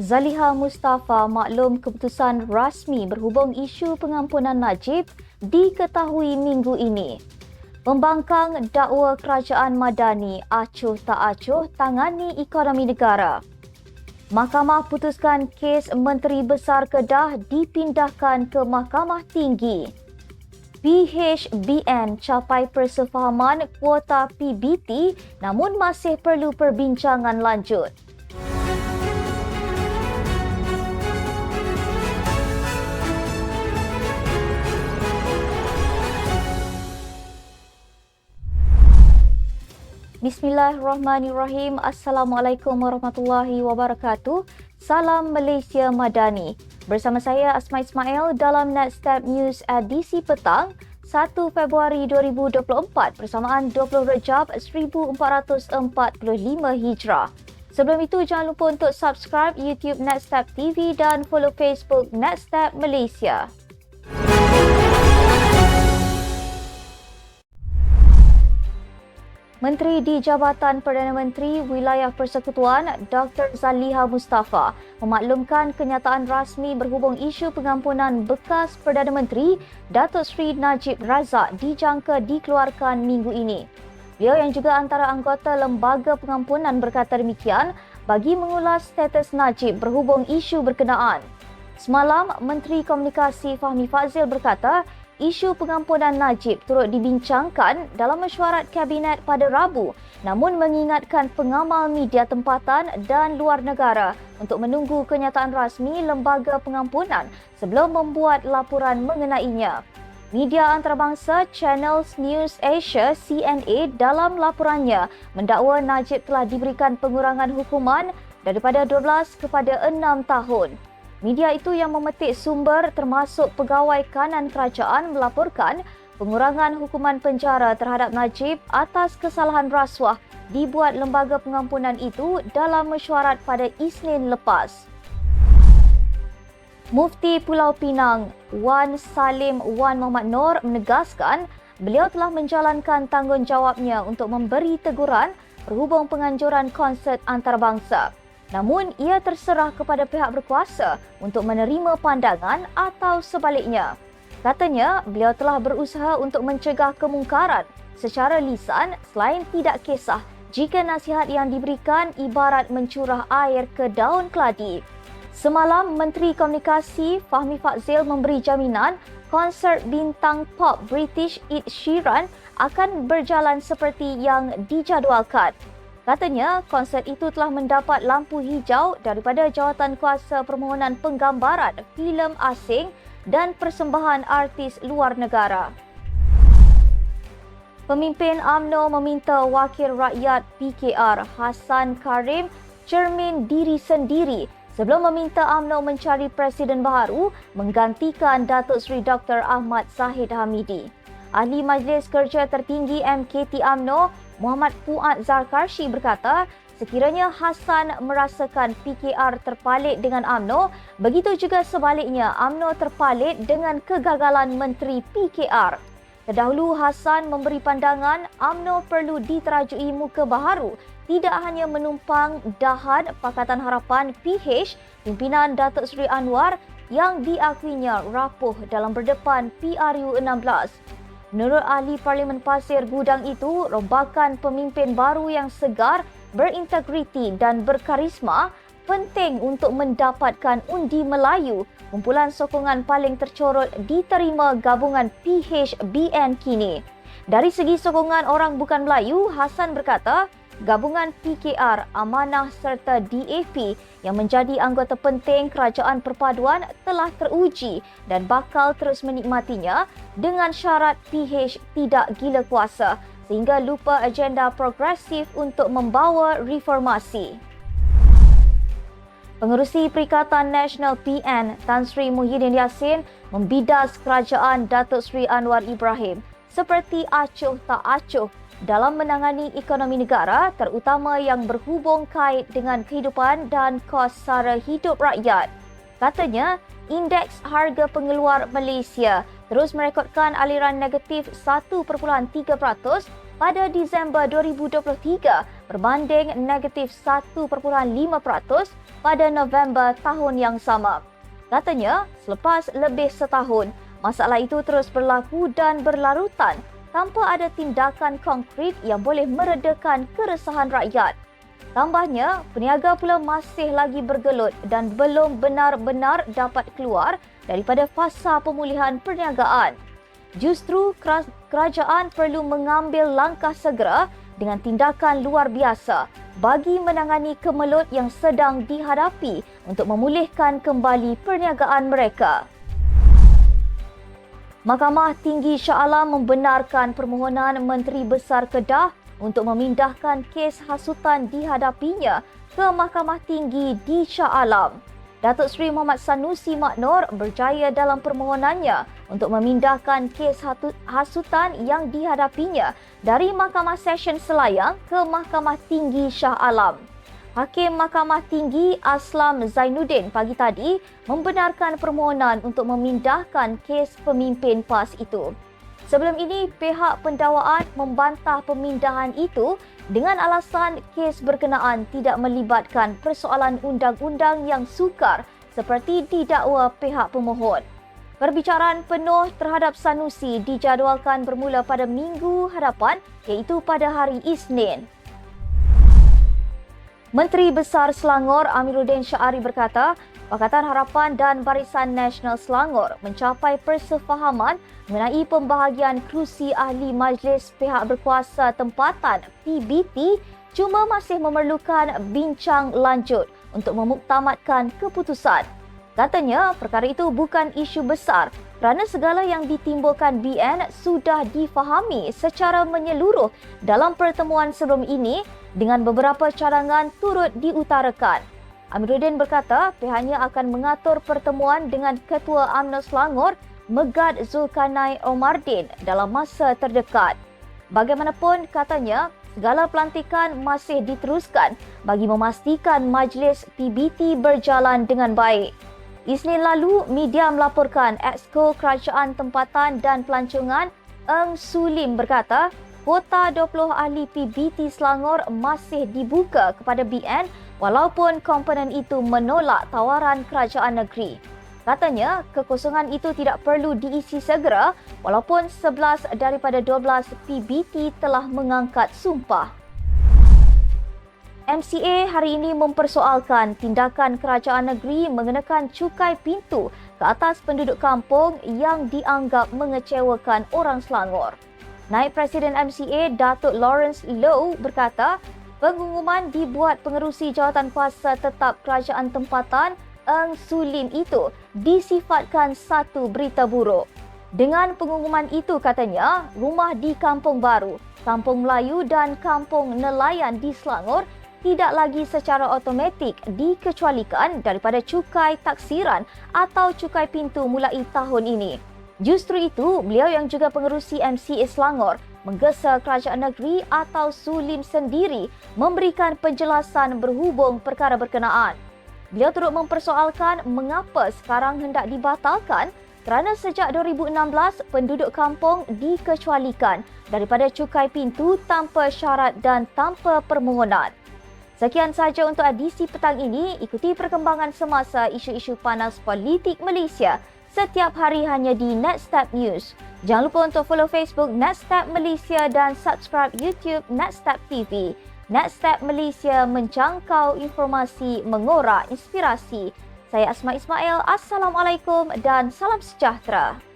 Zaliha Mustafa maklum keputusan rasmi berhubung isu pengampunan Najib diketahui minggu ini. Pembangkang dakwa kerajaan Madani acuh tak acuh tangani ekonomi negara. Mahkamah putuskan kes Menteri Besar Kedah dipindahkan ke Mahkamah Tinggi. PHBN capai persefahaman kuota PBT namun masih perlu perbincangan lanjut. Bismillahirrahmanirrahim. Assalamualaikum warahmatullahi wabarakatuh. Salam Malaysia Madani. Bersama saya Asma Ismail dalam Netstep News edisi petang 1 Februari 2024 bersamaan 20 Rejab 1445 Hijrah. Sebelum itu jangan lupa untuk subscribe YouTube Netstep TV dan follow Facebook Netstep Malaysia. Menteri di Jabatan Perdana Menteri Wilayah Persekutuan Dr. Zaliha Mustafa memaklumkan kenyataan rasmi berhubung isu pengampunan bekas Perdana Menteri Datuk Seri Najib Razak dijangka dikeluarkan minggu ini. Beliau yang juga antara anggota Lembaga Pengampunan berkata demikian bagi mengulas status Najib berhubung isu berkenaan. Semalam, Menteri Komunikasi Fahmi Fadzil berkata isu pengampunan Najib turut dibincangkan dalam mesyuarat Kabinet pada Rabu namun mengingatkan pengamal media tempatan dan luar negara untuk menunggu kenyataan rasmi Lembaga Pengampunan sebelum membuat laporan mengenainya. Media antarabangsa Channels News Asia CNA dalam laporannya mendakwa Najib telah diberikan pengurangan hukuman daripada 12 kepada 6 tahun. Media itu yang memetik sumber termasuk pegawai kanan kerajaan melaporkan pengurangan hukuman penjara terhadap Najib atas kesalahan rasuah dibuat Lembaga Pengampunan itu dalam mesyuarat pada Isnin lepas. Mufti Pulau Pinang Wan Salim Wan Muhammad Noor menegaskan beliau telah menjalankan tanggungjawabnya untuk memberi teguran berhubung penganjuran konsert antarabangsa. Namun, ia terserah kepada pihak berkuasa untuk menerima pandangan atau sebaliknya. Katanya, beliau telah berusaha untuk mencegah kemungkaran secara lisan selain tidak kisah jika nasihat yang diberikan ibarat mencurah air ke daun keladi. Semalam, Menteri Komunikasi Fahmi Fadzil memberi jaminan konsert bintang pop British Ed Sheeran akan berjalan seperti yang dijadualkan. Katanya, konsert itu telah mendapat lampu hijau daripada Jawatan Kuasa Permohonan Penggambaran Filem Asing dan Persembahan Artis Luar Negara. Pemimpin UMNO meminta Wakil Rakyat PKR Hassan Karim cermin diri sendiri sebelum meminta UMNO mencari Presiden baharu menggantikan Datuk Seri Dr. Ahmad Zahid Hamidi. Ahli Majlis Kerja Tertinggi MKT UMNO Muhammad Fuad Zarkarshi berkata, sekiranya Hassan merasakan PKR terpalit dengan UMNO, begitu juga sebaliknya UMNO terpalit dengan kegagalan Menteri PKR. Terdahulu Hassan memberi pandangan UMNO perlu diterajui muka baharu, tidak hanya menumpang dahan Pakatan Harapan PH pimpinan Datuk Seri Anwar yang diakuinya rapuh dalam berdepan PRU16. Menurut ahli Parlimen Pasir Gudang itu, rombakan pemimpin baru yang segar, berintegriti dan berkarisma penting untuk mendapatkan undi Melayu. Kumpulan sokongan paling tercorot diterima gabungan PHBN kini. Dari segi sokongan orang bukan Melayu, Hassan berkata, gabungan PKR, Amanah serta DAP yang menjadi anggota penting Kerajaan Perpaduan telah teruji dan bakal terus menikmatinya dengan syarat PH tidak gila kuasa sehingga lupa agenda progresif untuk membawa reformasi. Pengerusi Perikatan Nasional PN Tan Sri Muhyiddin Yassin membidas kerajaan Datuk Seri Anwar Ibrahim seperti acuh tak acuh dalam menangani ekonomi negara terutama yang berhubung kait dengan kehidupan dan kos sara hidup rakyat. Katanya, indeks harga pengeluar Malaysia terus merekodkan aliran negatif 1.3% pada Disember 2023 berbanding negatif 1.5% pada November tahun yang sama. Katanya, selepas lebih setahun, masalah itu terus berlaku dan berlarutan tanpa ada tindakan konkret yang boleh meredakan keresahan rakyat. Tambahnya, peniaga pula masih lagi bergelut dan belum benar-benar dapat keluar daripada fasa pemulihan perniagaan. Justru kerajaan perlu mengambil langkah segera dengan tindakan luar biasa bagi menangani kemelut yang sedang dihadapi untuk memulihkan kembali perniagaan mereka. Mahkamah Tinggi Shah Alam membenarkan permohonan Menteri Besar Kedah untuk memindahkan kes hasutan dihadapinya ke Mahkamah Tinggi di Shah Alam. Datuk Seri Muhammad Sanusi Mak Noor berjaya dalam permohonannya untuk memindahkan kes hasutan yang dihadapinya dari Mahkamah Session Selayang ke Mahkamah Tinggi Shah Alam. Hakim Mahkamah Tinggi Aslam Zainuddin pagi tadi membenarkan permohonan untuk memindahkan kes pemimpin PAS itu. Sebelum ini, pihak pendakwaan membantah pemindahan itu dengan alasan kes berkenaan tidak melibatkan persoalan undang-undang yang sukar seperti didakwa pihak pemohon. Perbicaraan penuh terhadap Sanusi dijadualkan bermula pada minggu hadapan iaitu pada hari Isnin. Menteri Besar Selangor Amiruddin Syari berkata, Pakatan Harapan dan Barisan Nasional Selangor mencapai persefahaman mengenai pembahagian kerusi ahli majlis pihak berkuasa tempatan PBT cuma masih memerlukan bincang lanjut untuk memuktamadkan keputusan. Katanya, perkara itu bukan isu besar kerana segala yang ditimbulkan BN sudah difahami secara menyeluruh dalam pertemuan sebelum ini dengan beberapa cadangan turut diutarakan. Amiruddin berkata pihaknya akan mengatur pertemuan dengan Ketua UMNO Selangor Megad Zulkarnain Omardin dalam masa terdekat. Bagaimanapun, katanya, segala pelantikan masih diteruskan bagi memastikan majlis PBT berjalan dengan baik. Isnin lalu, media melaporkan Exco Kerajaan Tempatan dan Pelancongan Eng Sulim berkata kuota 20 ahli PBT Selangor masih dibuka kepada BN walaupun komponen itu menolak tawaran kerajaan negeri. Katanya, kekosongan itu tidak perlu diisi segera walaupun 11 daripada 12 PBT telah mengangkat sumpah. MCA hari ini mempersoalkan tindakan kerajaan negeri mengenakan cukai pintu ke atas penduduk kampung yang dianggap mengecewakan orang Selangor. Naib Presiden MCA Datuk Lawrence Low berkata, pengumuman dibuat pengerusi jawatankuasa tetap kerajaan tempatan Eng Sulim itu disifatkan satu berita buruk. Dengan pengumuman itu, katanya, rumah di Kampung Baru, Kampung Melayu dan Kampung Nelayan di Selangor tidak lagi secara automatik dikecualikan daripada cukai taksiran atau cukai pintu mulai tahun ini. Justru itu, beliau yang juga pengerusi MCA Selangor menggesa kerajaan negeri atau Sulim sendiri memberikan penjelasan berhubung perkara berkenaan. Beliau turut mempersoalkan mengapa sekarang hendak dibatalkan kerana sejak 2016 penduduk kampung dikecualikan daripada cukai pintu tanpa syarat dan tanpa permohonan. Sekian sahaja untuk edisi petang ini. Ikuti perkembangan semasa isu-isu panas politik Malaysia setiap hari hanya di Netstep News. Jangan lupa untuk follow Facebook Netstep Malaysia dan subscribe YouTube Netstep TV. Netstep Malaysia menjangkau informasi, mengorak inspirasi. Saya Asma Ismail. Assalamualaikum dan salam sejahtera.